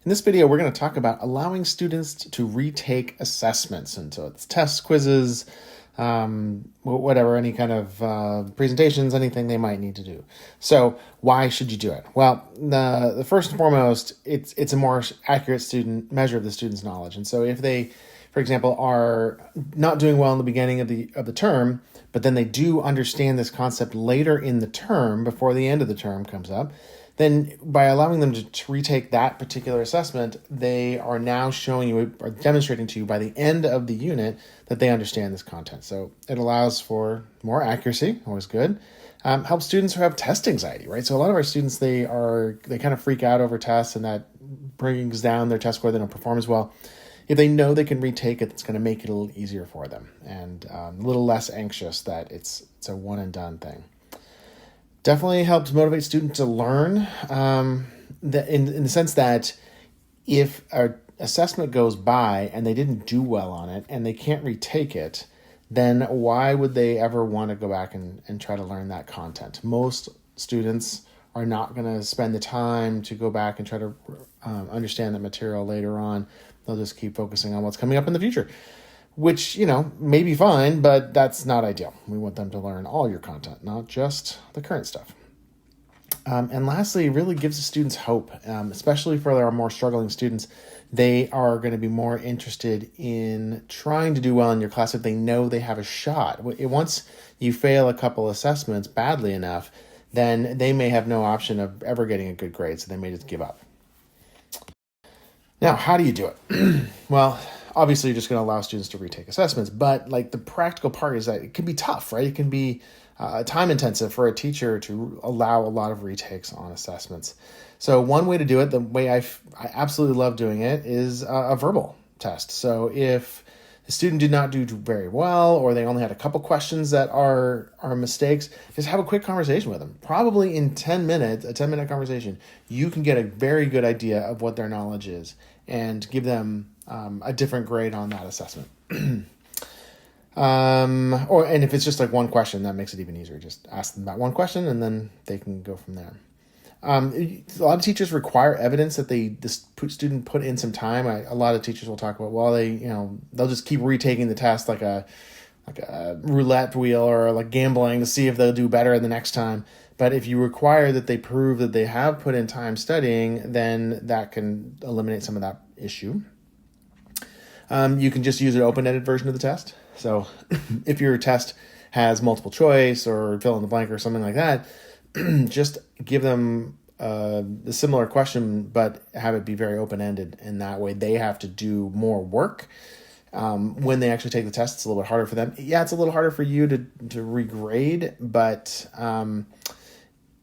In this video, we're going to talk about allowing students to retake assessments. And so it's tests, quizzes, whatever, any kind of presentations, anything they might need to do. So why should you do it? Well, the first and foremost, it's a more accurate student measure of the student's knowledge. And so if they, for example, are not doing well in the beginning of the term, but then they do understand this concept later in the term, before the end of the term comes up, then by allowing them to retake that particular assessment, they are now showing you or demonstrating to you by the end of the unit that they understand this content. So it allows for more accuracy, always good. Helps students who have test anxiety, right? So a lot of our students, they kind of freak out over tests, and that brings down their test score. They don't perform as well. If they know they can retake it, it's going to make it a little easier for them and a little less anxious that it's a one and done thing. Definitely helps motivate students to learn that in the sense that if an assessment goes by and they didn't do well on it and they can't retake it, then why would they ever want to go back and try to learn that content? Most students are not going to spend the time to go back and try to understand that material later on. They'll just keep focusing on what's coming up in the future, which, may be fine, but that's not ideal. We want them to learn all your content, not just the current stuff. And lastly, it really gives the students hope, especially for our more struggling students. They are going to be more interested in trying to do well in your class if they know they have a shot. Once you fail a couple assessments badly enough, then they may have no option of ever getting a good grade, so they may just give up. Now, how do you do it? Well, obviously, you're just going to allow students to retake assessments, but the practical part is that it can be tough, right? It can be time intensive for a teacher to allow a lot of retakes on assessments. So one way to do it, the way I absolutely love doing it, is a verbal test. So if the student did not do very well, or they only had a couple questions that are mistakes, just have a quick conversation with them. Probably in 10 minutes, a 10-minute conversation, you can get a very good idea of what their knowledge is and give them a different grade on that assessment. And if it's just one question, that makes it even easier. Just ask them about one question and then they can go from there. A lot of teachers require evidence that the student put in some time. A lot of teachers will talk about, they'll just keep retaking the test like a roulette wheel or gambling to see if they'll do better the next time. But if you require that they prove that they have put in time studying, then that can eliminate some of that issue. You can just use an open-ended version of the test. So if your test has multiple choice or fill in the blank or something like that, just give them a similar question, but have it be very open-ended. And that way they have to do more work. When they actually take the test, it's a little bit harder for them. Yeah, it's a little harder for you to regrade, but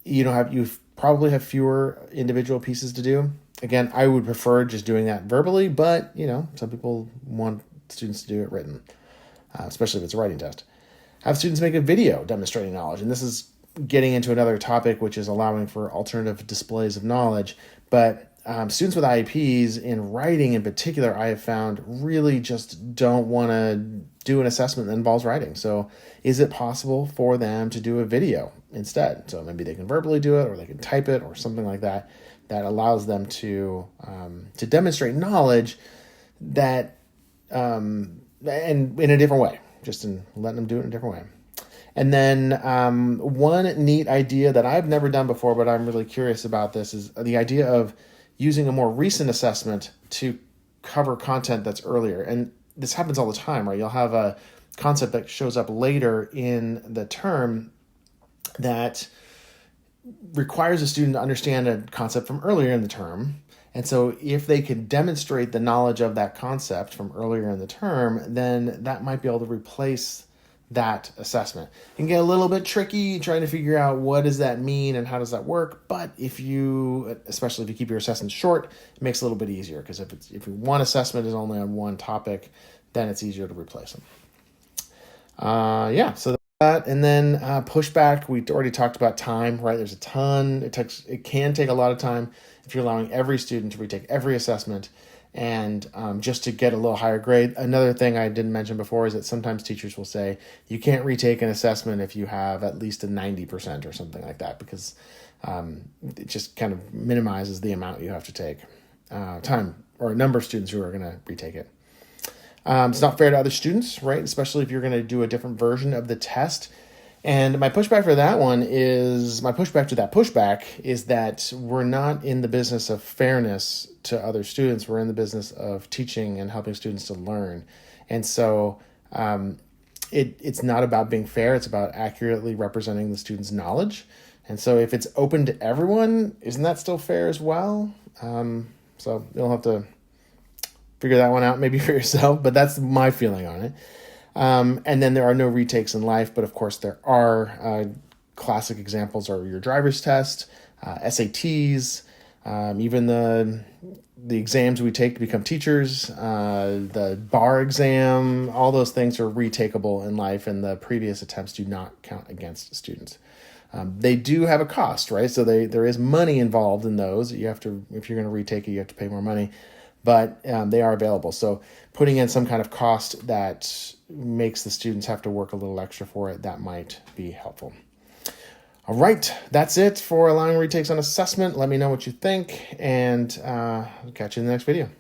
you probably have fewer individual pieces to do. Again, I would prefer just doing that verbally, but some people want students to do it written, especially if it's a writing test. Have students make a video demonstrating knowledge, and this is getting into another topic, which is allowing for alternative displays of knowledge. But students with IEPs in writing in particular, I have found really just don't want to do an assessment that involves writing. So is it possible for them to do a video instead? So maybe they can verbally do it, or they can type it, or something like that, that allows them to demonstrate knowledge that and in a different way, just in letting them do it in a different way. And then one neat idea that I've never done before, but I'm really curious about this, is the idea of using a more recent assessment to cover content that's earlier. And this happens all the time, right? You'll have a concept that shows up later in the term that requires a student to understand a concept from earlier in the term. And so if they can demonstrate the knowledge of that concept from earlier in the term, then that might be able to replace that assessment. It can get a little bit tricky trying to figure out what does that mean and how does that work. But especially if you keep your assessments short, it makes it a little bit easier, because if one assessment is only on one topic, then it's easier to replace them. So that, and then pushback. We already talked about time, right? There's a ton. It can take a lot of time if you're allowing every student to retake every assessment. And just to get a little higher grade. Another thing I didn't mention before is that sometimes teachers will say you can't retake an assessment if you have at least a 90% or something like that, because it just kind of minimizes the amount you have to take. time or a number of students who are going to retake it. It's not fair to other students, right? Especially if you're going to do a different version of the test. And my pushback for that one is, my pushback to that pushback is that we're not in the business of fairness to other students. We're in the business of teaching and helping students to learn. And so it's not about being fair. It's about accurately representing the student's knowledge. And so if it's open to everyone, isn't that still fair as well? So you'll have to figure that one out maybe for yourself, but that's my feeling on it. And then there are no retakes in life, but of course there are. Classic examples are your driver's test, SATs, even the exams we take to become teachers, the bar exam. All those things are retakeable in life, and the previous attempts do not count against students. They do have a cost, right? So there is money involved in those. You have to, if you're going to retake it, you have to pay more money, but they are available. So putting in some kind of cost that makes the students have to work a little extra for it, that might be helpful. All right, that's it for allowing retakes on assessment. Let me know what you think, and catch you in the next video.